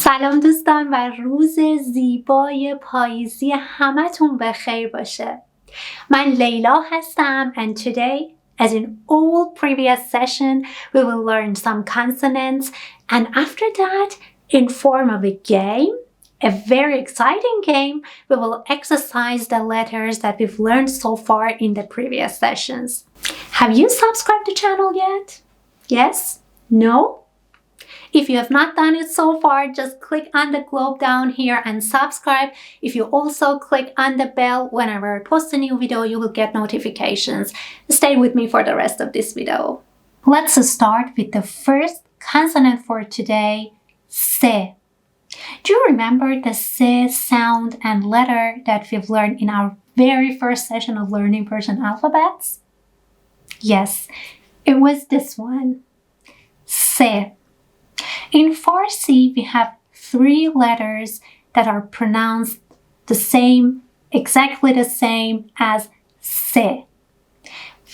سلام دوستان و روز زیبای پاییزی همتون بخیر باشه. من لیلا هستم and today, as in all previous session, we will learn some consonants and after that, in form of a game, a very exciting game, we will exercise the letters that we've learned so far in the previous sessions. Have you subscribed to the channel yet? Yes? No? If you have not done it so far, just click on the globe down here and subscribe. If you also click on the bell, whenever I post a new video, you will get notifications. Stay with me for the rest of this video. Let's start with the first consonant for today, se. Do you remember the se sound and letter that we've learned in our very first session of learning Persian alphabets? Yes, it was this one, se. In Farsi, we have 3 letters that are pronounced the same, exactly the same as se.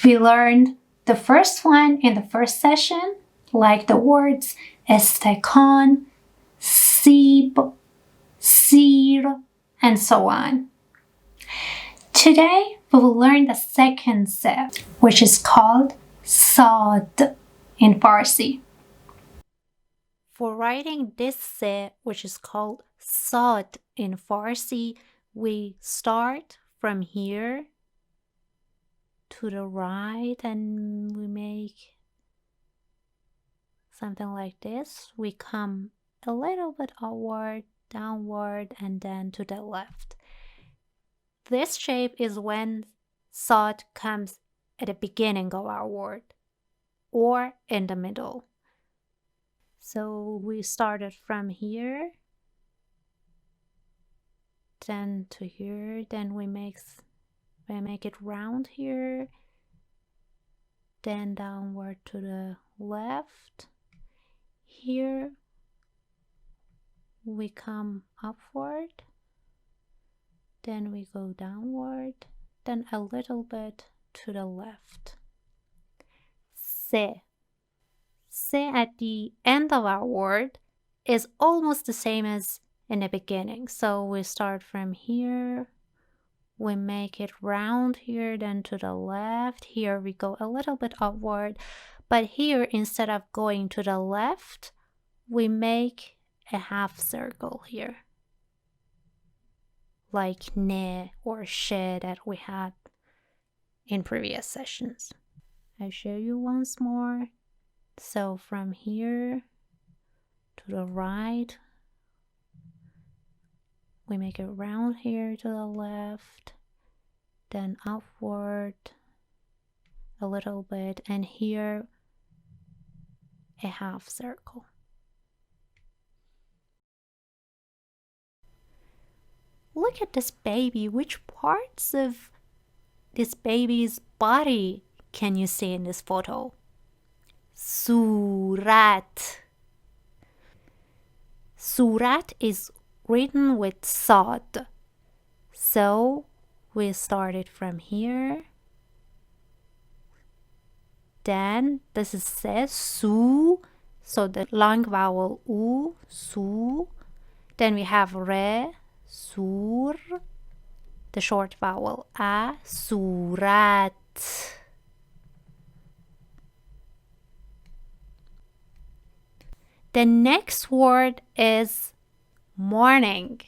We learned the first one in the first session, like the words estekan, sib, sir, and so on. Today, we will learn the second se, which is called sad in Farsi. For writing this se, which is called sad in Farsi, we start from here to the right and we make something like this. We come a little bit upward, downward, and then to the left. This shape is when sad comes at the beginning of our word or in the middle. So we started from here, then to here, then we make it round here, then downward to the left. Here we come upward, then we go downward, then a little bit to the left. Se. Se at the end of our word is almost the same as in the beginning. So we start from here, we make it round here, then to the left. Here we go a little bit upward, but here instead of going to the left, we make a half circle here, like ne or she that we had in previous sessions. I show you once more. So from here to the right, we make it round here to the left, then upward a little bit, and here a half circle. Look at this baby. Which parts of this baby's body can you see in this photo? Surat. Surat is written with sad. So we started from here. Then this is se, su. So the long vowel u, su. Then we have re, sur. The short vowel a, surat. The next word is morning.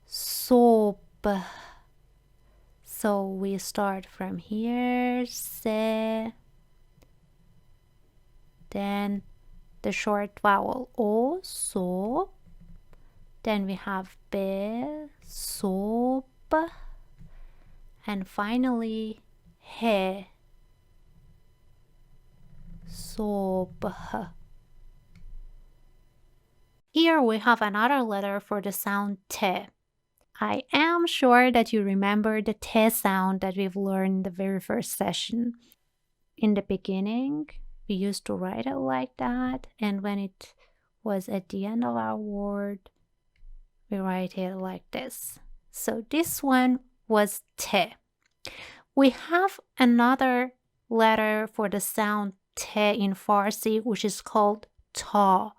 Sobh. So we start from here, se. Then the short vowel o, so. Then we have be, sob. And finally, he, sobh. Here we have another letter for the sound te. I am sure that you remember the te sound that we've learned in the very first session. In the beginning, we used to write it like that, and when it was at the end of our word, we write it like this. So this one was te. We have another letter for the sound te in Farsi, which is called ta.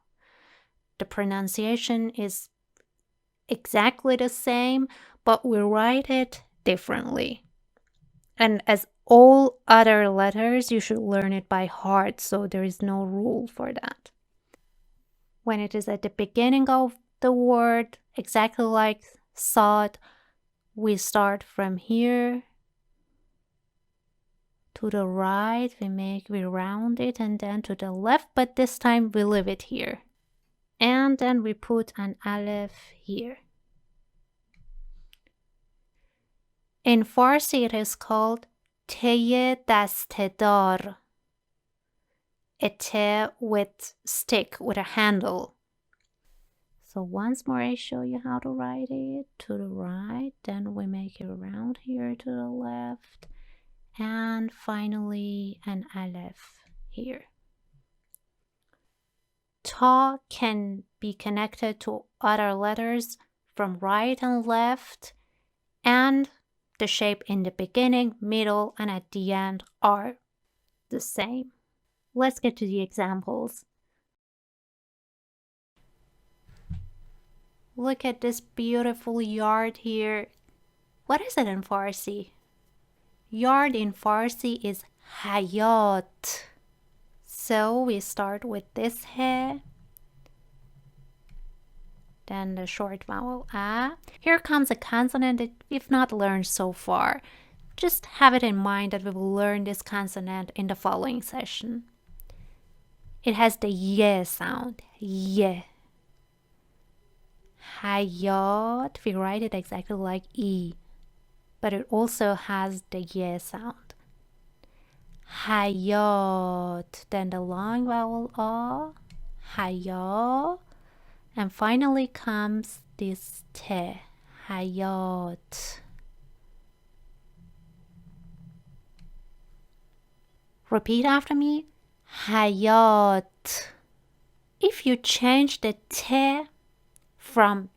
the pronunciation is exactly the same, but we write it differently. And as all other letters, you should learn it by heart, so there is no rule for that. When it is at the beginning of the word, exactly like Sad, we start from here to the right, we round it, and then to the left, but this time we leave it here. And then we put an aleph here. In Farsi, it is called te dastedar, a te with stick, with a handle. So once more, I show you how to write it. To the right, then we make it round here to the left, and finally an aleph here. Ta can be connected to other letters from right and left, and the shape in the beginning, middle, and at the end are the same. Let's get to the examples. Look at this beautiful yard here. What is it in Farsi? Yard in Farsi is hayat. So we start with this he, then the short vowel a. Here comes a consonant that we've not learned so far. Just have it in mind that we will learn this consonant in the following session. It has the ye sound, ye. Hayat, we write it exactly like e, but it also has the ye sound. Hayat, then the long vowel a, hayat, and finally comes this te, hayat. Repeat after me, hayat. If you change the te from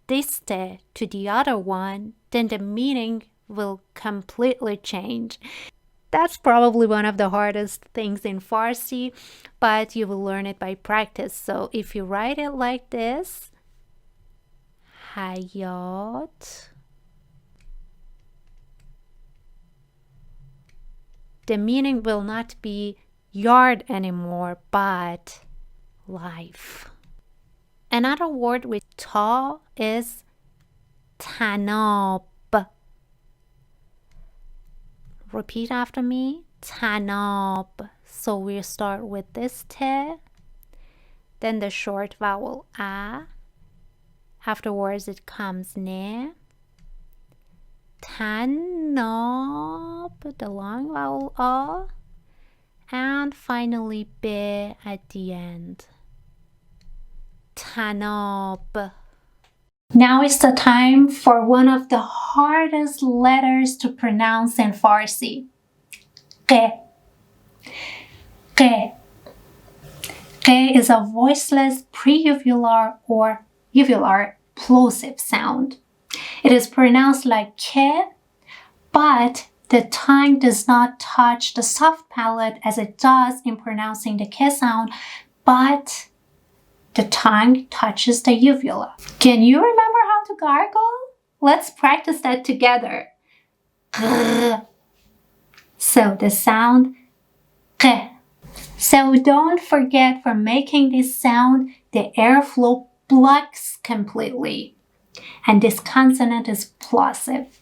this te to the other one, then the meaning will completely change. That's probably one of the hardest things in Farsi, but you will learn it by practice. So if you write it like this, hayat, the meaning will not be yard anymore, but life. Another word with ta is tanab. Repeat after me, tanab. So we start with this te, then the short vowel a. Afterwards it comes ne. Tanab, the long vowel a. And finally be at the end. Tanab. Now is the time for one of the hardest letters to pronounce in Farsi. Q. Q. Q is a voiceless pre-uvular or uvular plosive sound. It is pronounced like K, but the tongue does not touch the soft palate as it does in pronouncing the K sound, but the tongue touches the uvula. Can you remember how to gargle? Let's practice that together. So the sound K. So don't forget, for making this sound, the airflow blocks completely. And this consonant is plosive.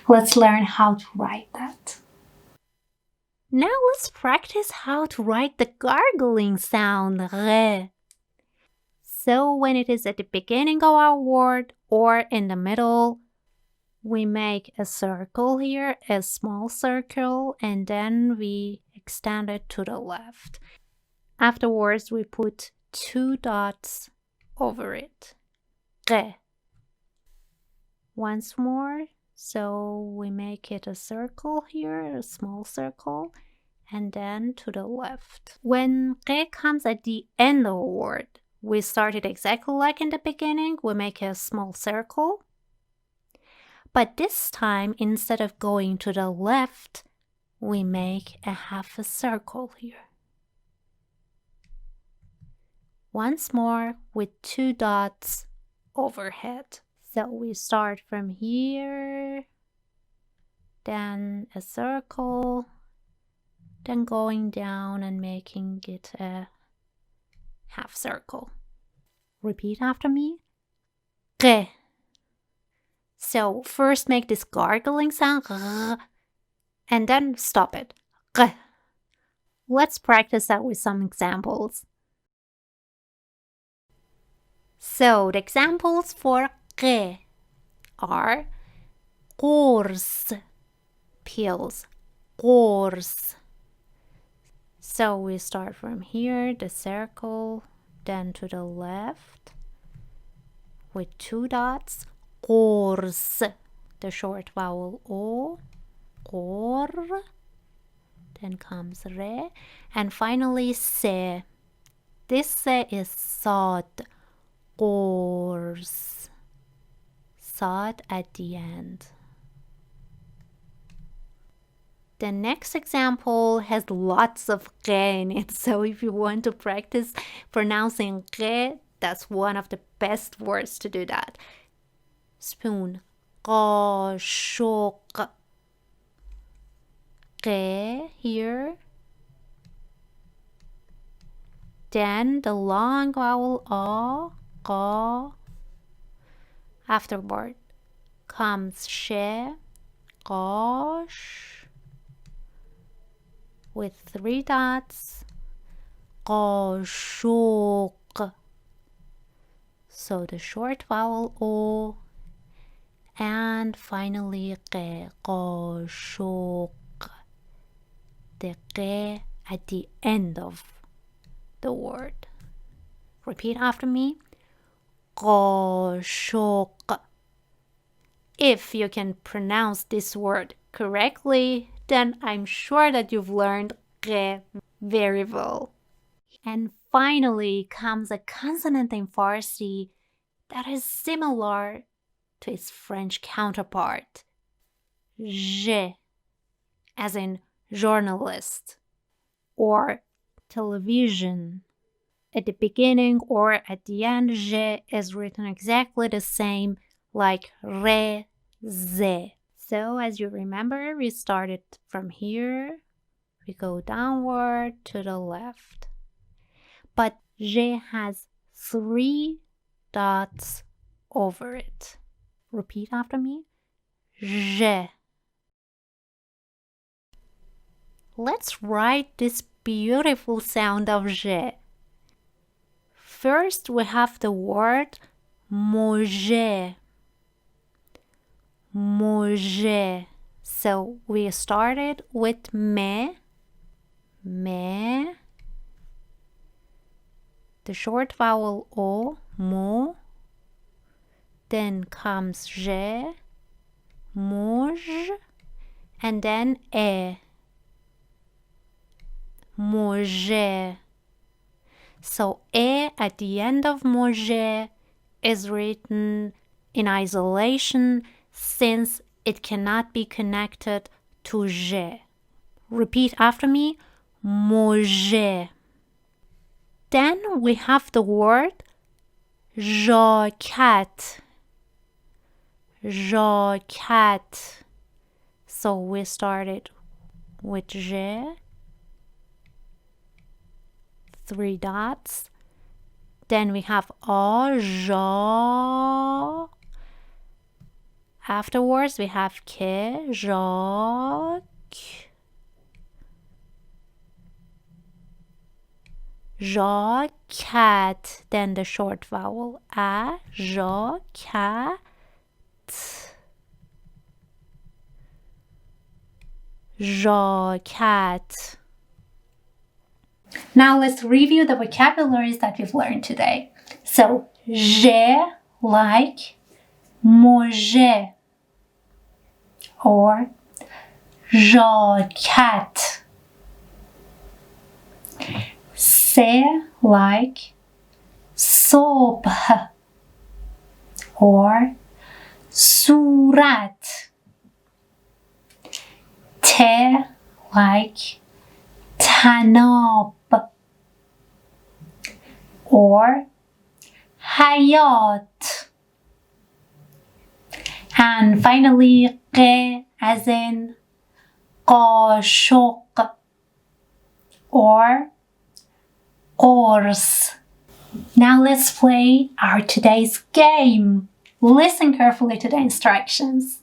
Let's learn how to write that. Now let's practice how to write the gargling sound re. So when it is at the beginning of our word or in the middle, we make a circle here, a small circle, and then we extend it to the left. Afterwards, we put 2 dots over it. Re. Once more, so we make it a circle here, a small circle, and then to the left. When re comes at the end of a word, we start it exactly like in the beginning. We make a small circle. But this time, instead of going to the left, we make a half a circle here. Once more with 2 dots overhead. So we start from here, then a circle, then going down and making it a half circle. Repeat after me. G. So first make this gargling sound, and then stop it. G. Let's practice that with some examples. So the examples for G are course, pills, course. So we start from here, the circle, then to the left with 2 dots, course, the short vowel O, cor, then comes re, and finally se. This se is sad, course, sad at the end. The next example has lots of re in it, so if you want to practice pronouncing re, that's one of the best words to do that. Spoon, قاشق. Re here. Then the long vowel a, qa. Afterward comes she, qash, with 3 dots, qashuq. So the short vowel o, and finally qe, qashuq, the qe at the end of the word. Repeat after me. qashuq. If you can pronounce this word correctly, then I'm sure that you've learned qe very well. And finally comes a consonant in Farsi that is similar to its French counterpart, je, as in journalist or television. At the beginning or at the end, je is written exactly the same like re, ze. So as you remember, we started from here, we go downward to the left. But je has 3 dots over it. Repeat after me. Je. Let's write this beautiful sound of je. First, we have the word manger. Manger. So we started with me, the short vowel o, mo. Then comes je, moj, and then e, manger. So e at the end of manger is written in isolation since it cannot be connected to je. Repeat after me. Manger. Then we have the word jacket. Jacket. So we started with je, 3 dots. Then we have a, ja. Afterwards we have ke, jacques. Jacket. Then the short vowel a, jacket. Jacket. Now let's review the vocabularies that we've learned today. So, je like manger or jacket. Se like صبح or surat. Te like tanab or hayat. And finally, q as in قاشق or قرص. Now let's play our today's game. Listen carefully to the instructions.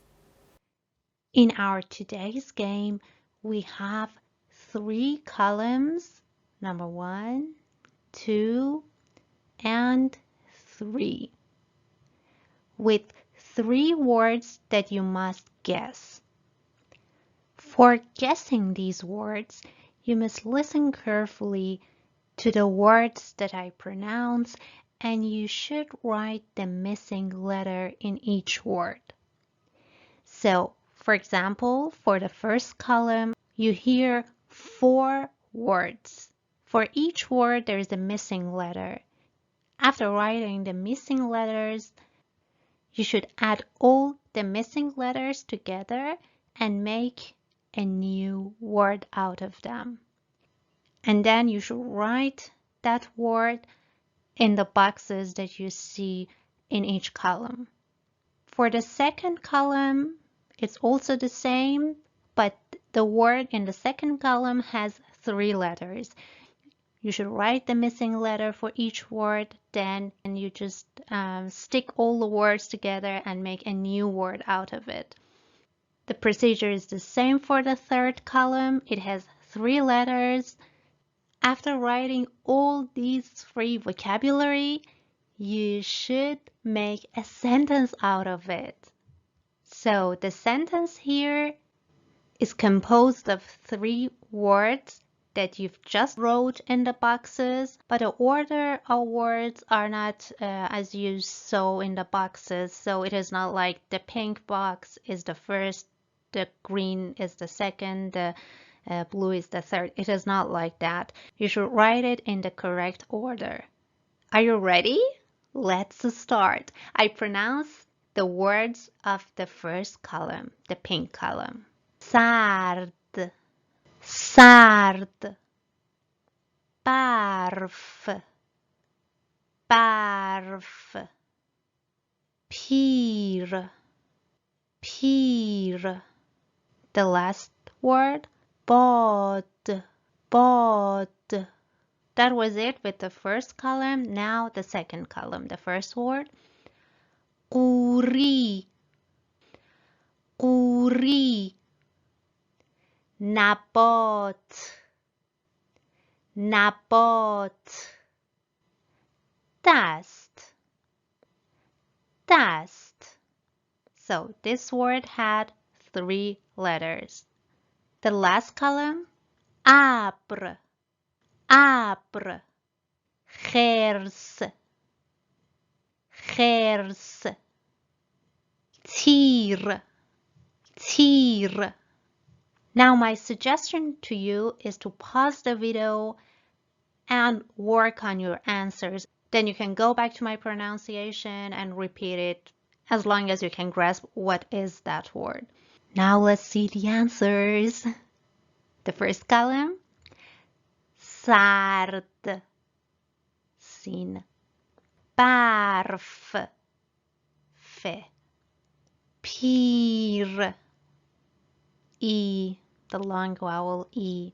In our today's game, we have 3 columns, number 1, 2, and 3, with 3 words that you must guess. For guessing these words, you must listen carefully to the words that I pronounce, and you should write the missing letter in each word. So, for example, for the first column, you hear 4 words. For each word, there is a missing letter. After writing the missing letters, you should add all the missing letters together and make a new word out of them. And then you should write that word in the boxes that you see in each column. For the second column, it's also the same, but the word in the second column has 3 letters. You should write the missing letter for each word, then you just stick all the words together and make a new word out of it. The procedure is the same for the third column. It has 3 letters. After writing all these 3 vocabulary, you should make a sentence out of it. So the sentence here is composed of 3 words that you've just wrote in the boxes, but the order of words are not as you saw in the boxes. So it is not like the pink box is the first, the green is the second, the blue is the third. It is not like that. You should write it in the correct order. Are you ready? Let's start. I pronounce the words of the first column, the pink column. سرد سرد برف برف پیر پیر. The last word, باد باد. That was it with the first column. Now the second column. The first word, قوری قوری. نبات نبات. دست دست. So this word had 3 letters. The last column, ابر ابر. خرس خرس. تیر تیر. Now my suggestion to you is to pause the video and work on your answers. Then you can go back to my pronunciation and repeat it as long as you can grasp what is that word. Now let's see the answers. The first column, سرد sin. برف ف. پیر E, the long vowel E.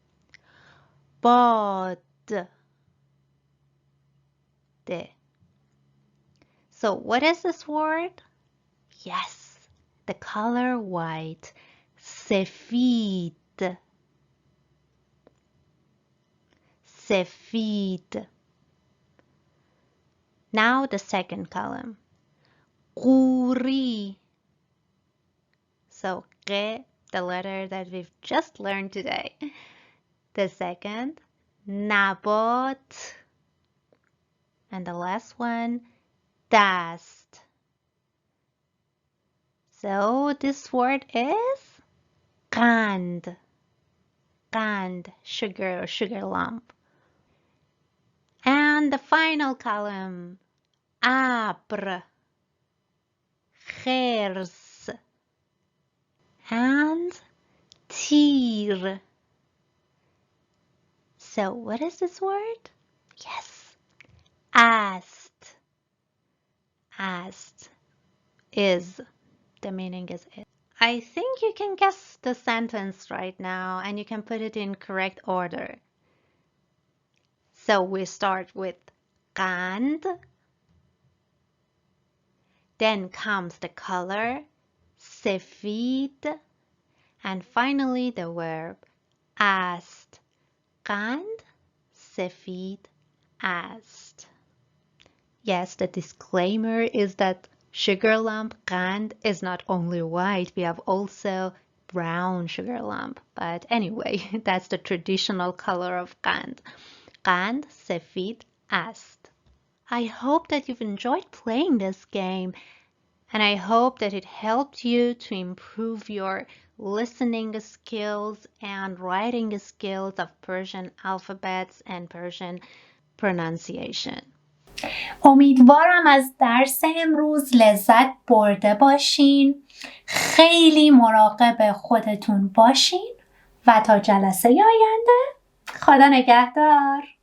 باد د. So what is this word? Yes, the color white. سفید سفید. Now the second column. قوری. So ق, the letter that we've just learned today. The second, نبات. And the last one, دست. So this word is قند. قند, sugar or sugar lump. And the final column, ابر. خرس. And تیر. So what is this word? Yes, Asked. Asked. Is. The meaning is it. I think you can guess the sentence right now and you can put it in correct order. So we start with قند. Then comes the color سفید. And finally the verb است. قند سفید است. Yes, the disclaimer is that sugar lump قند is not only white, we have also brown sugar lump. But anyway, that's the traditional color of قند. قند سفید است. I hope that you've enjoyed playing this game, and I hope that it helped you to improve your listening skills and writing skills of Persian alphabets and Persian pronunciation. امیدوارم از درس امروز لذت برده باشین. خیلی مراقب خودتون باشین و تا جلسه آینده خدا نگهدار.